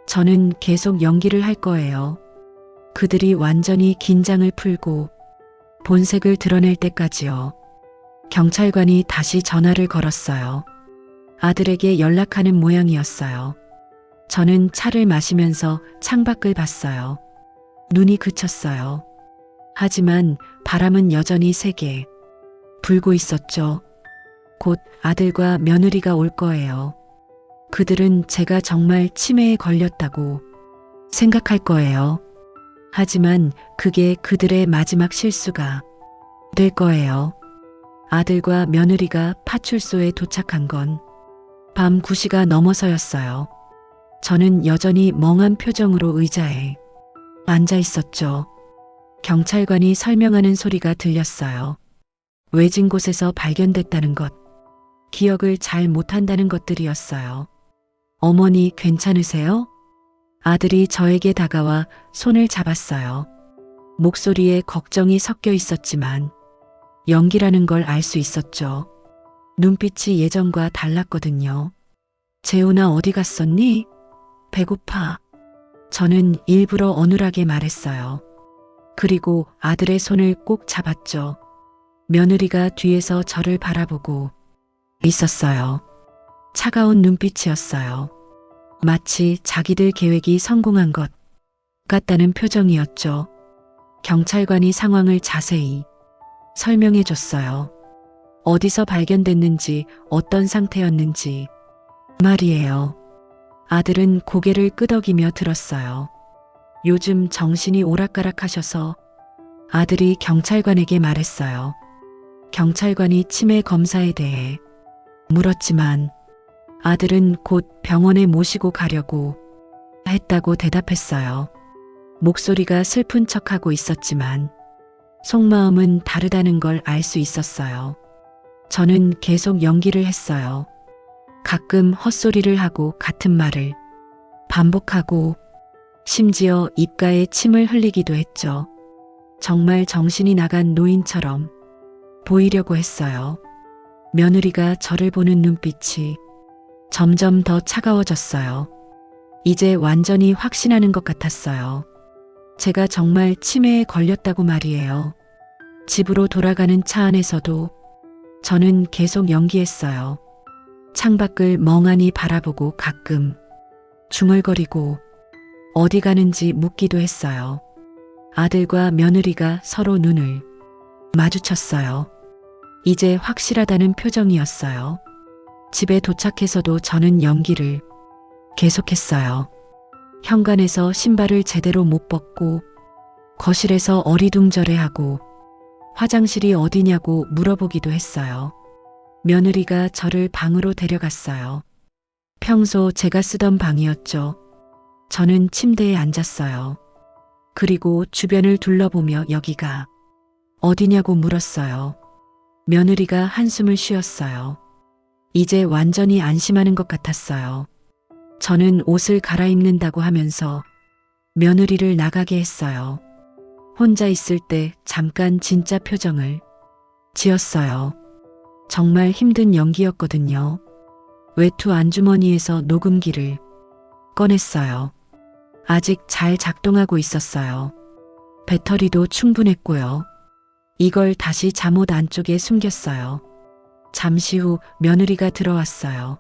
저는 계속 연기를 할 거예요. 그들이 완전히 긴장을 풀고 본색을 드러낼 때까지요. 경찰관이 다시 전화를 걸었어요. 아들에게 연락하는 모양이었어요. 저는 차를 마시면서 창밖을 봤어요. 눈이 그쳤어요. 하지만 바람은 여전히 세게 불고 있었죠. 곧 아들과 며느리가 올 거예요. 그들은 제가 정말 치매에 걸렸다고 생각할 거예요. 하지만 그게 그들의 마지막 실수가 될 거예요. 아들과 며느리가 파출소에 도착한 건 밤 9시가 넘어서였어요. 저는 여전히 멍한 표정으로 의자에 앉아 있었죠. 경찰관이 설명하는 소리가 들렸어요. 외진 곳에서 발견됐다는 것, 기억을 잘 못한다는 것들이었어요. 어머니 괜찮으세요? 아들이 저에게 다가와 손을 잡았어요. 목소리에 걱정이 섞여 있었지만 연기라는 걸 알 수 있었죠. 눈빛이 예전과 달랐거든요. 재훈아 어디 갔었니? 배고파. 저는 일부러 어눌하게 말했어요. 그리고 아들의 손을 꼭 잡았죠. 며느리가 뒤에서 저를 바라보고 있었어요. 차가운 눈빛이었어요. 마치 자기들 계획이 성공한 것 같다는 표정이었죠. 경찰관이 상황을 자세히 설명해 줬어요. 어디서 발견됐는지, 어떤 상태였는지 말이에요. 아들은 고개를 끄덕이며 들었어요. 요즘 정신이 오락가락하셔서 아들이 경찰관에게 말했어요. 경찰관이 치매 검사에 대해 물었지만 아들은 곧 병원에 모시고 가려고 했다고 대답했어요. 목소리가 슬픈 척하고 있었지만 속마음은 다르다는 걸 알 수 있었어요. 저는 계속 연기를 했어요. 가끔 헛소리를 하고 같은 말을 반복하고 심지어 입가에 침을 흘리기도 했죠. 정말 정신이 나간 노인처럼 보이려고 했어요. 며느리가 저를 보는 눈빛이 점점 더 차가워졌어요. 이제 완전히 확신하는 것 같았어요. 제가 정말 치매에 걸렸다고 말이에요. 집으로 돌아가는 차 안에서도 저는 계속 연기했어요. 창밖을 멍하니 바라보고 가끔 중얼거리고 어디 가는지 묻기도 했어요. 아들과 며느리가 서로 눈을 마주쳤어요. 이제 확실하다는 표정이었어요. 집에 도착해서도 저는 연기를 계속했어요. 현관에서 신발을 제대로 못 벗고 거실에서 어리둥절해하고 화장실이 어디냐고 물어보기도 했어요. 며느리가 저를 방으로 데려갔어요. 평소 제가 쓰던 방이었죠. 저는 침대에 앉았어요. 그리고 주변을 둘러보며 여기가 어디냐고 물었어요. 며느리가 한숨을 쉬었어요. 이제 완전히 안심하는 것 같았어요. 저는 옷을 갈아입는다고 하면서 며느리를 나가게 했어요. 혼자 있을 때 잠깐 진짜 표정을 지었어요. 정말 힘든 연기였거든요. 외투 안주머니에서 녹음기를 꺼냈어요. 아직 잘 작동하고 있었어요. 배터리도 충분했고요. 이걸 다시 잠옷 안쪽에 숨겼어요. 잠시 후 며느리가 들어왔어요.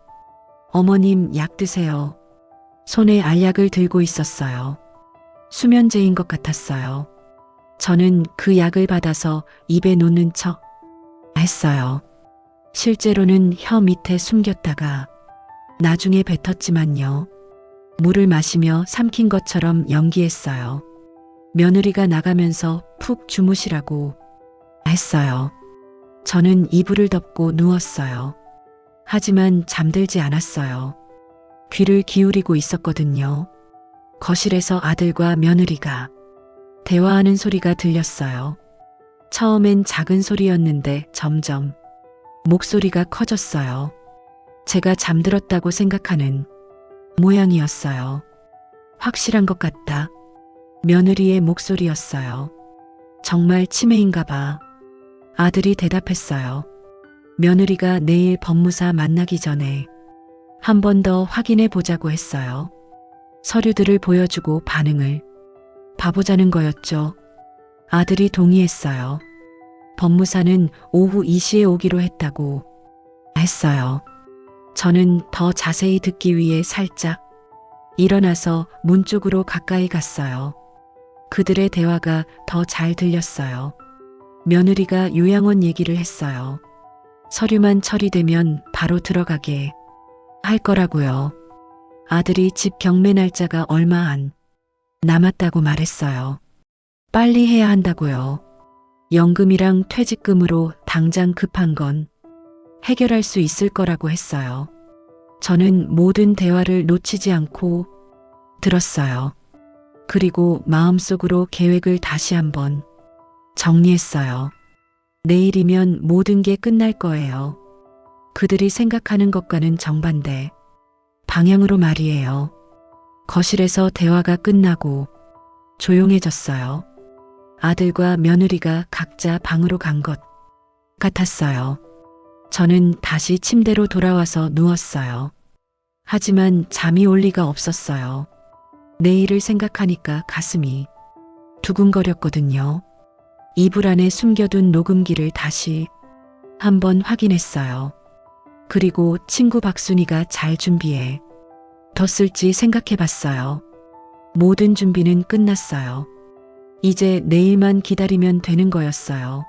어머님, 약 드세요. 손에 알약을 들고 있었어요. 수면제인 것 같았어요. 저는 그 약을 받아서 입에 놓는 척 했어요. 실제로는 혀 밑에 숨겼다가 나중에 뱉었지만요. 물을 마시며 삼킨 것처럼 연기했어요. 며느리가 나가면서 푹 주무시라고 했어요. 저는 이불을 덮고 누웠어요. 하지만 잠들지 않았어요. 귀를 기울이고 있었거든요. 거실에서 아들과 며느리가 대화하는 소리가 들렸어요. 처음엔 작은 소리였는데 점점 목소리가 커졌어요. 제가 잠들었다고 생각하는 모양이었어요. 확실한 것 같다. 며느리의 목소리였어요. 정말 치매인가 봐. 아들이 대답했어요. 며느리가 내일 법무사 만나기 전에 한 번 더 확인해 보자고 했어요. 서류들을 보여주고 반응을 봐보자는 거였죠. 아들이 동의했어요. 법무사는 오후 2시에 오기로 했다고 했어요. 저는 더 자세히 듣기 위해 살짝 일어나서 문 쪽으로 가까이 갔어요. 그들의 대화가 더 잘 들렸어요. 며느리가 요양원 얘기를 했어요. 서류만 처리되면 바로 들어가게 할 거라고요. 아들이 집 경매 날짜가 얼마 안 남았다고 말했어요. 빨리 해야 한다고요. 연금이랑 퇴직금으로 당장 급한 건 해결할 수 있을 거라고 했어요. 저는 모든 대화를 놓치지 않고 들었어요. 그리고 마음속으로 계획을 다시 한번 정리했어요. 내일이면 모든 게 끝날 거예요. 그들이 생각하는 것과는 정반대 방향으로 말이에요. 거실에서 대화가 끝나고 조용해졌어요. 아들과 며느리가 각자 방으로 간 것 같았어요. 저는 다시 침대로 돌아와서 누웠어요. 하지만 잠이 올 리가 없었어요. 내일을 생각하니까 가슴이 두근거렸거든요. 이불 안에 숨겨둔 녹음기를 다시 한번 확인했어요. 그리고 친구 박순이가 잘 준비해 뒀을지 생각해 봤어요. 모든 준비는 끝났어요. 이제 내일만 기다리면 되는 거였어요.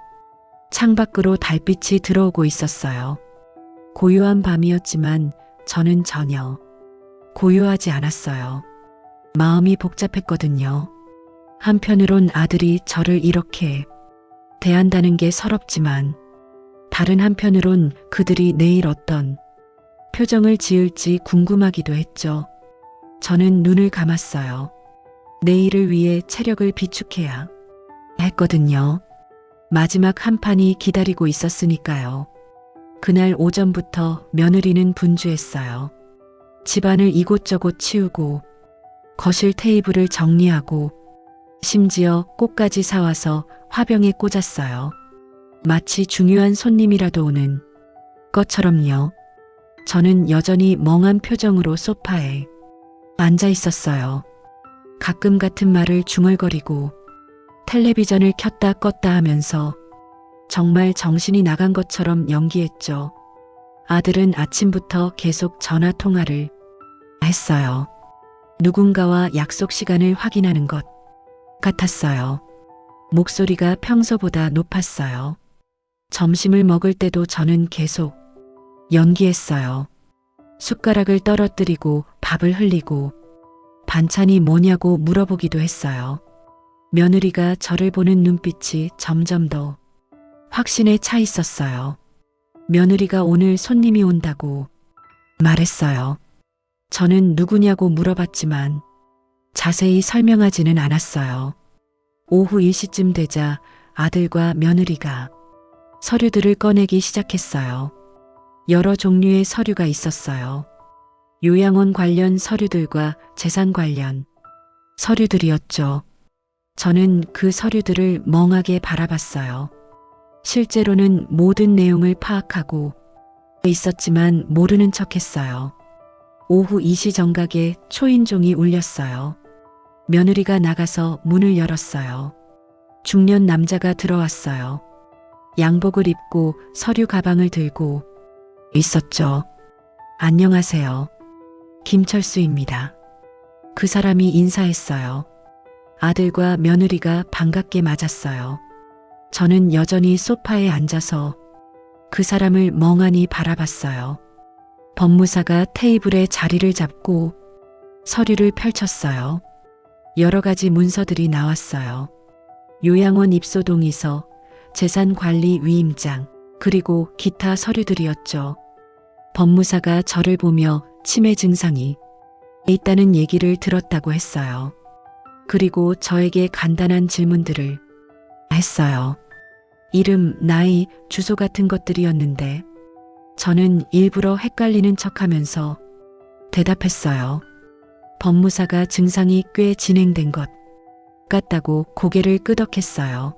창밖으로 달빛이 들어오고 있었어요. 고요한 밤이었지만 저는 전혀 고요하지 않았어요. 마음이 복잡했거든요. 한편으론 아들이 저를 이렇게 대한다는 게 서럽지만 다른 한편으론 그들이 내일 어떤 표정을 지을지 궁금하기도 했죠. 저는 눈을 감았어요. 내일을 위해 체력을 비축해야 했거든요. 마지막 한 판이 기다리고 있었으니까요. 그날 오전부터 며느리는 분주했어요. 집안을 이곳저곳 치우고 거실 테이블을 정리하고 심지어 꽃까지 사와서 화병에 꽂았어요. 마치 중요한 손님이라도 오는 것처럼요. 저는 여전히 멍한 표정으로 소파에 앉아 있었어요. 가끔 같은 말을 중얼거리고 텔레비전을 켰다 껐다 하면서 정말 정신이 나간 것처럼 연기했죠. 아들은 아침부터 계속 전화 통화를 했어요. 누군가와 약속 시간을 확인하는 것 같았어요. 목소리가 평소보다 높았어요. 점심을 먹을 때도 저는 계속 연기했어요. 숟가락을 떨어뜨리고 밥을 흘리고 반찬이 뭐냐고 물어보기도 했어요. 며느리가 저를 보는 눈빛이 점점 더 확신에 차 있었어요. 며느리가 오늘 손님이 온다고 말했어요. 저는 누구냐고 물어봤지만 자세히 설명하지는 않았어요. 오후 1시쯤 되자 아들과 며느리가 서류들을 꺼내기 시작했어요. 여러 종류의 서류가 있었어요. 요양원 관련 서류들과 재산 관련 서류들이었죠. 저는 그 서류들을 멍하게 바라봤어요. 실제로는 모든 내용을 파악하고 있었지만 모르는 척했어요. 오후 2시 정각에 초인종이 울렸어요. 며느리가 나가서 문을 열었어요. 중년 남자가 들어왔어요. 양복을 입고 서류 가방을 들고 있었죠. 안녕하세요. 김철수입니다. 그 사람이 인사했어요. 아들과 며느리가 반갑게 맞았어요. 저는 여전히 소파에 앉아서 그 사람을 멍하니 바라봤어요. 법무사가 테이블에 자리를 잡고 서류를 펼쳤어요. 여러 가지 문서들이 나왔어요. 요양원 입소 동의서, 재산관리 위임장, 그리고 기타 서류들이었죠. 법무사가 저를 보며 치매 증상이 있다는 얘기를 들었다고 했어요. 그리고 저에게 간단한 질문들을 했어요. 이름, 나이, 주소 같은 것들이었는데 저는 일부러 헷갈리는 척하면서 대답했어요. 법무사가 증상이 꽤 진행된 것 같다고 고개를 끄덕했어요.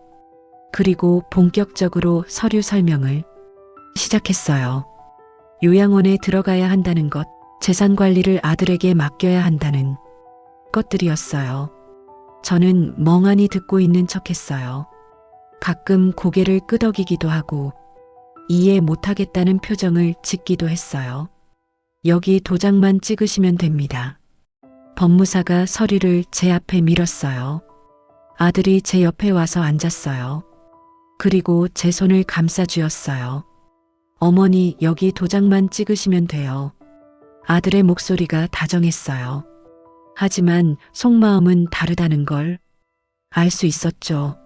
그리고 본격적으로 서류 설명을 시작했어요. 요양원에 들어가야 한다는 것, 재산 관리를 아들에게 맡겨야 한다는 것들이었어요. 저는 멍하니 듣고 있는 척했어요. 가끔 고개를 끄덕이기도 하고 이해 못하겠다는 표정을 짓기도 했어요. 여기 도장만 찍으시면 됩니다. 법무사가 서류를 제 앞에 밀었어요. 아들이 제 옆에 와서 앉았어요. 그리고 제 손을 감싸주었어요. 어머니, 여기 도장만 찍으시면 돼요. 아들의 목소리가 다정했어요. 하지만 속마음은 다르다는 걸 알 수 있었죠.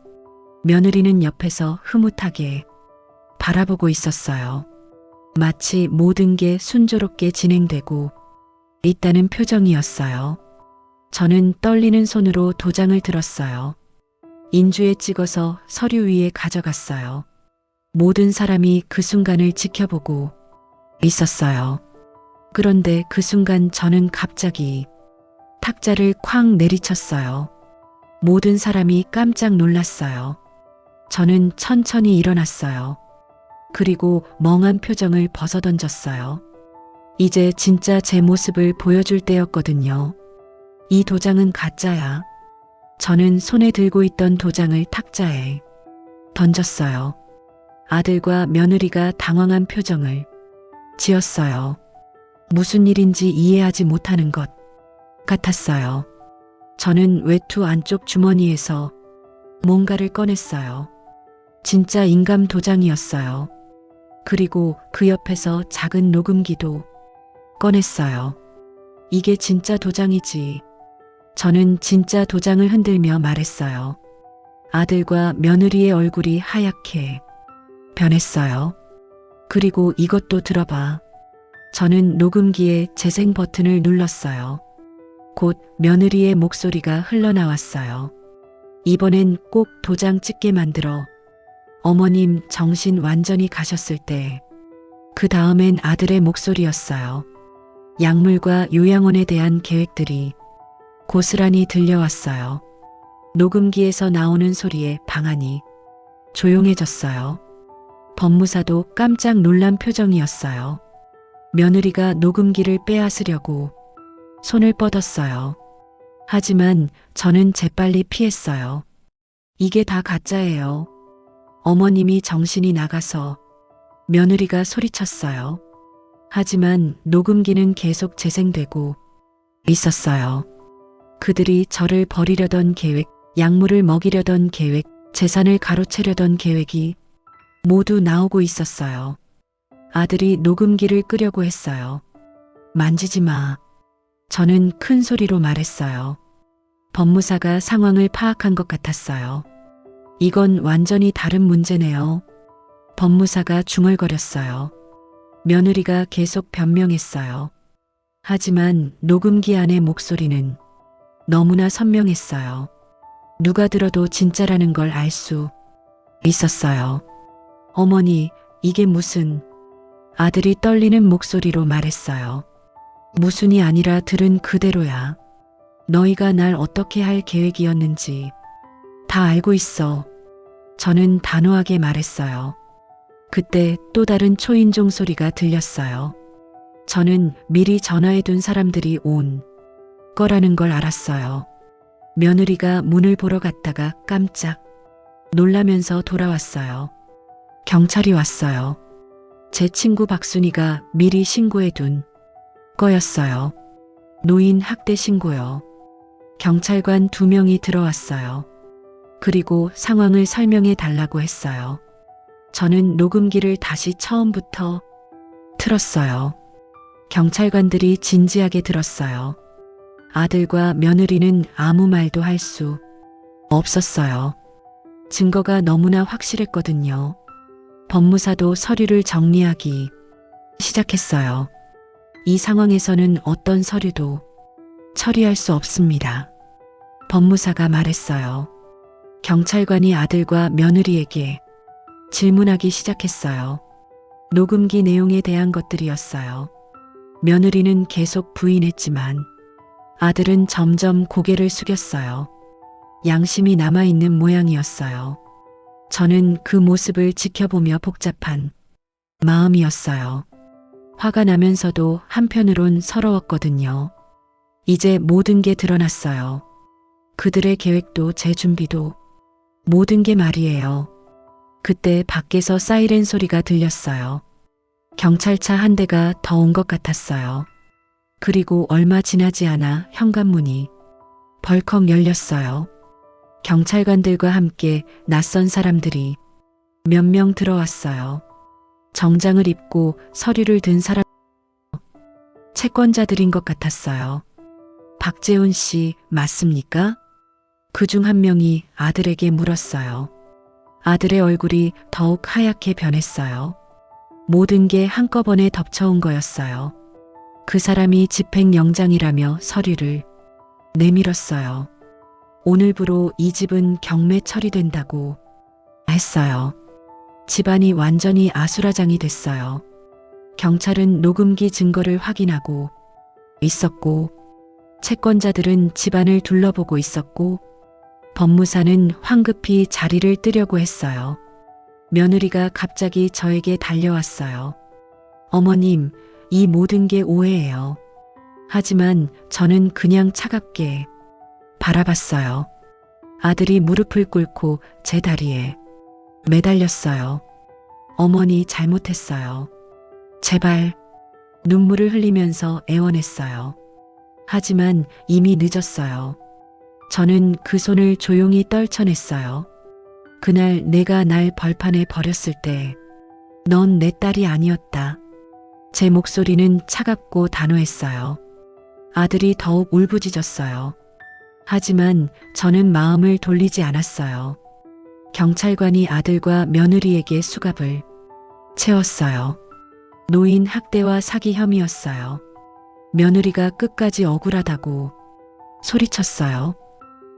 며느리는 옆에서 흐뭇하게 바라보고 있었어요. 마치 모든 게 순조롭게 진행되고 있다는 표정이었어요. 저는 떨리는 손으로 도장을 들었어요. 인주에 찍어서 서류 위에 가져갔어요. 모든 사람이 그 순간을 지켜보고 있었어요. 그런데 그 순간 저는 갑자기 탁자를 쾅 내리쳤어요. 모든 사람이 깜짝 놀랐어요. 저는 천천히 일어났어요. 그리고 멍한 표정을 벗어던졌어요. 이제 진짜 제 모습을 보여줄 때였거든요. 이 도장은 가짜야. 저는 손에 들고 있던 도장을 탁자에 던졌어요. 아들과 며느리가 당황한 표정을 지었어요. 무슨 일인지 이해하지 못하는 것 같았어요. 저는 외투 안쪽 주머니에서 뭔가를 꺼냈어요. 진짜 인감 도장이었어요. 그리고 그 옆에서 작은 녹음기도 꺼냈어요. 이게 진짜 도장이지. 저는 진짜 도장을 흔들며 말했어요. 아들과 며느리의 얼굴이 하얗게 변했어요. 그리고 이것도 들어봐. 저는 녹음기에 재생 버튼을 눌렀어요. 곧 며느리의 목소리가 흘러나왔어요. 이번엔 꼭 도장 찍게 만들어. 어머님 정신 완전히 가셨을 때. 그 다음엔 아들의 목소리였어요. 약물과 요양원에 대한 계획들이 고스란히 들려왔어요. 녹음기에서 나오는 소리에 방안이 조용해졌어요. 법무사도 깜짝 놀란 표정이었어요. 며느리가 녹음기를 빼앗으려고 손을 뻗었어요. 하지만 저는 재빨리 피했어요. 이게 다 가짜예요. 어머님이 정신이 나가서. 며느리가 소리쳤어요. 하지만 녹음기는 계속 재생되고 있었어요. 그들이 저를 버리려던 계획, 약물을 먹이려던 계획, 재산을 가로채려던 계획이 모두 나오고 있었어요. 아들이 녹음기를 끄려고 했어요. 만지지 마. 저는 큰 소리로 말했어요. 법무사가 상황을 파악한 것 같았어요. 이건 완전히 다른 문제네요. 법무사가 중얼거렸어요. 며느리가 계속 변명했어요. 하지만 녹음기 안의 목소리는 너무나 선명했어요. 누가 들어도 진짜라는 걸 알 수 있었어요. 어머니, 이게 무슨... 아들이 떨리는 목소리로 말했어요. 무슨이 아니라 들은 그대로야. 너희가 날 어떻게 할 계획이었는지 다 알고 있어. 저는 단호하게 말했어요. 그때 또 다른 초인종 소리가 들렸어요. 저는 미리 전화해둔 사람들이 온 거라는 걸 알았어요. 며느리가 문을 보러 갔다가 깜짝 놀라면서 돌아왔어요. 경찰이 왔어요. 제 친구 박순이가 미리 신고해둔 거였어요. 노인 학대 신고요. 경찰관 2명이 들어왔어요. 그리고 상황을 설명해 달라고 했어요. 저는 녹음기를 다시 처음부터 틀었어요. 경찰관들이 진지하게 들었어요. 아들과 며느리는 아무 말도 할 수 없었어요. 증거가 너무나 확실했거든요. 법무사도 서류를 정리하기 시작했어요. 이 상황에서는 어떤 서류도 처리할 수 없습니다. 법무사가 말했어요. 경찰관이 아들과 며느리에게 질문하기 시작했어요. 녹음기 내용에 대한 것들이었어요. 며느리는 계속 부인했지만 아들은 점점 고개를 숙였어요. 양심이 남아있는 모양이었어요. 저는 그 모습을 지켜보며 복잡한 마음이었어요. 화가 나면서도 한편으론 서러웠거든요. 이제 모든 게 드러났어요. 그들의 계획도 제 준비도 모든 게 말이에요. 그때 밖에서 사이렌 소리가 들렸어요. 경찰차 한 대가 더 온 것 같았어요. 그리고 얼마 지나지 않아 현관문이 벌컥 열렸어요. 경찰관들과 함께 낯선 사람들이 몇 명 들어왔어요. 정장을 입고 서류를 든 사람, 채권자들인 것 같았어요. 박재훈 씨 맞습니까? 그중 한 명이 아들에게 물었어요. 아들의 얼굴이 더욱 하얗게 변했어요. 모든 게 한꺼번에 덮쳐온 거였어요. 그 사람이 집행영장이라며 서류를 내밀었어요. 오늘부로 이 집은 경매 처리된다고 했어요. 집안이 완전히 아수라장이 됐어요. 경찰은 녹음기 증거를 확인하고 있었고, 채권자들은 집안을 둘러보고 있었고, 법무사는 황급히 자리를 뜨려고 했어요. 며느리가 갑자기 저에게 달려왔어요. 어머님, 이 모든 게 오해예요. 하지만 저는 그냥 차갑게 바라봤어요. 아들이 무릎을 꿇고 제 다리에 매달렸어요. 어머니 잘못했어요. 제발. 눈물을 흘리면서 애원했어요. 하지만 이미 늦었어요. 저는 그 손을 조용히 떨쳐냈어요. 그날 내가 날 벌판에 버렸을 때 넌 내 딸이 아니었다. 제 목소리는 차갑고 단호했어요. 아들이 더욱 울부짖었어요. 하지만 저는 마음을 돌리지 않았어요. 경찰관이 아들과 며느리에게 수갑을 채웠어요. 노인 학대와 사기 혐의였어요. 며느리가 끝까지 억울하다고 소리쳤어요.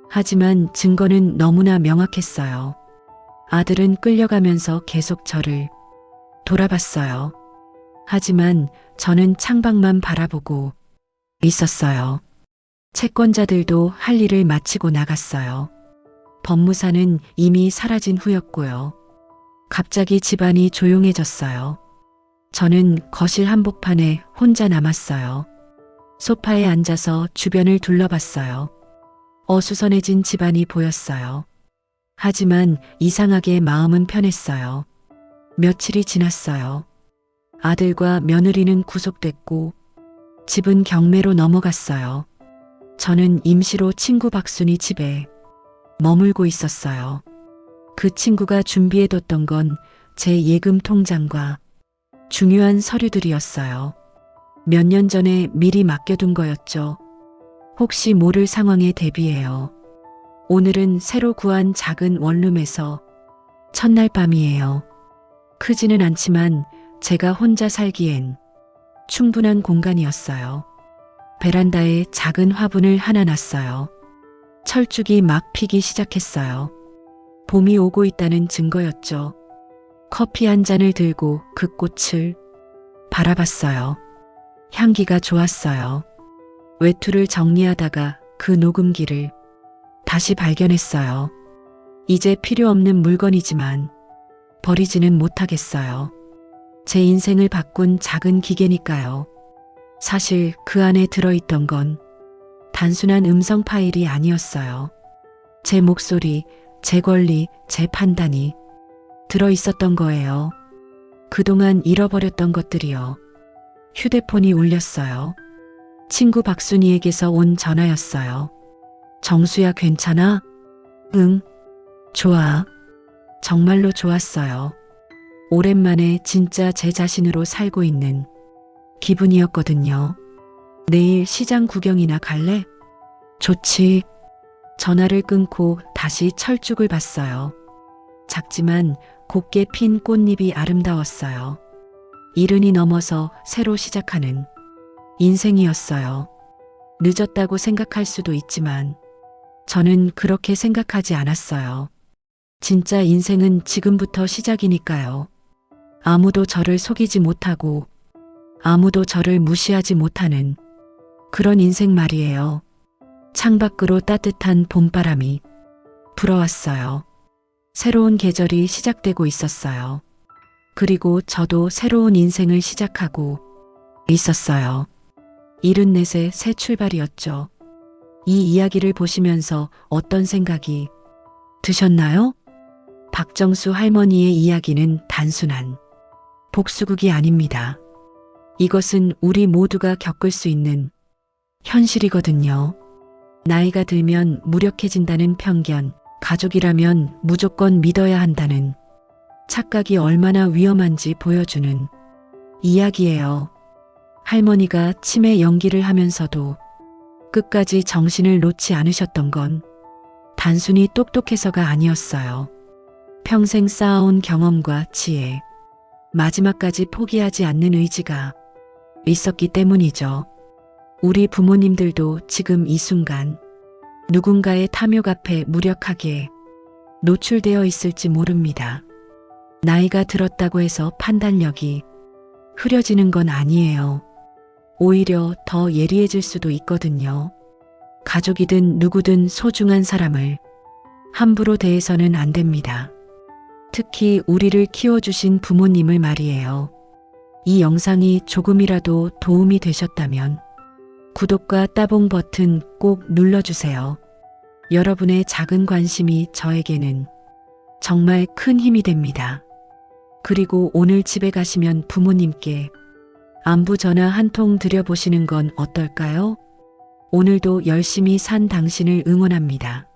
하지만 증거는 너무나 명확했어요. 아들은 끌려가면서 계속 저를 돌아봤어요. 하지만 저는 창밖만 바라보고 있었어요. 채권자들도 할 일을 마치고 나갔어요. 법무사는 이미 사라진 후였고요. 갑자기 집안이 조용해졌어요. 저는 거실 한복판에 혼자 남았어요. 소파에 앉아서 주변을 둘러봤어요. 어수선해진 집안이 보였어요. 하지만 이상하게 마음은 편했어요. 며칠이 지났어요. 아들과 며느리는 구속됐고 집은 경매로 넘어갔어요. 저는 임시로 친구 박순이 집에 머물고 있었어요. 그 친구가 준비해뒀던 건 제 예금 통장과 중요한 서류들이었어요. 몇 년 전에 미리 맡겨둔 거였죠. 혹시 모를 상황에 대비해요. 오늘은 새로 구한 작은 원룸에서 첫날 밤이에요. 크지는 않지만 제가 혼자 살기엔 충분한 공간이었어요. 베란다에 작은 화분을 하나 놨어요. 철쭉이 막 피기 시작했어요. 봄이 오고 있다는 증거였죠. 커피 한 잔을 들고 그 꽃을 바라봤어요. 향기가 좋았어요. 외투를 정리하다가 그 녹음기를 다시 발견했어요. 이제 필요 없는 물건이지만 버리지는 못하겠어요. 제 인생을 바꾼 작은 기계니까요. 사실 그 안에 들어있던 건 단순한 음성 파일이 아니었어요. 제 목소리, 제 권리, 제 판단이 들어있었던 거예요. 그동안 잃어버렸던 것들이요. 휴대폰이 울렸어요. 친구 박순이에게서 온 전화였어요. 정수야, 괜찮아? 응, 좋아. 정말로 좋았어요. 오랜만에 진짜 제 자신으로 살고 있는 기분이었거든요. 내일 시장 구경이나 갈래? 좋지. 전화를 끊고 다시 철쭉을 봤어요. 작지만 곱게 핀 꽃잎이 아름다웠어요. 이른이 넘어서 새로 시작하는 인생이었어요. 늦었다고 생각할 수도 있지만 저는 그렇게 생각하지 않았어요. 진짜 인생은 지금부터 시작이니까요. 아무도 저를 속이지 못하고 아무도 저를 무시하지 못하는 그런 인생 말이에요. 창밖으로 따뜻한 봄바람이 불어왔어요. 새로운 계절이 시작되고 있었어요. 그리고 저도 새로운 인생을 시작하고 있었어요. 74세 새 출발이었죠. 이 이야기를 보시면서 어떤 생각이 드셨나요? 박정수 할머니의 이야기는 단순한 복수극이 아닙니다. 이것은 우리 모두가 겪을 수 있는 현실이거든요. 나이가 들면 무력해진다는 편견, 가족이라면 무조건 믿어야 한다는 착각이 얼마나 위험한지 보여주는 이야기예요. 할머니가 치매 연기를 하면서도 끝까지 정신을 놓지 않으셨던 건 단순히 똑똑해서가 아니었어요. 평생 쌓아온 경험과 지혜, 마지막까지 포기하지 않는 의지가 있었기 때문이죠. 우리 부모님들도 지금 이 순간 누군가의 탐욕 앞에 무력하게 노출되어 있을지 모릅니다. 나이가 들었다고 해서 판단력이 흐려지는 건 아니에요. 오히려 더 예리해질 수도 있거든요. 가족이든 누구든 소중한 사람을 함부로 대해서는 안 됩니다. 특히 우리를 키워주신 부모님을 말이에요. 이 영상이 조금이라도 도움이 되셨다면 구독과 따봉 버튼 꼭 눌러주세요. 여러분의 작은 관심이 저에게는 정말 큰 힘이 됩니다. 그리고 오늘 집에 가시면 부모님께 안부 전화 한 통 드려보시는 건 어떨까요? 오늘도 열심히 산 당신을 응원합니다.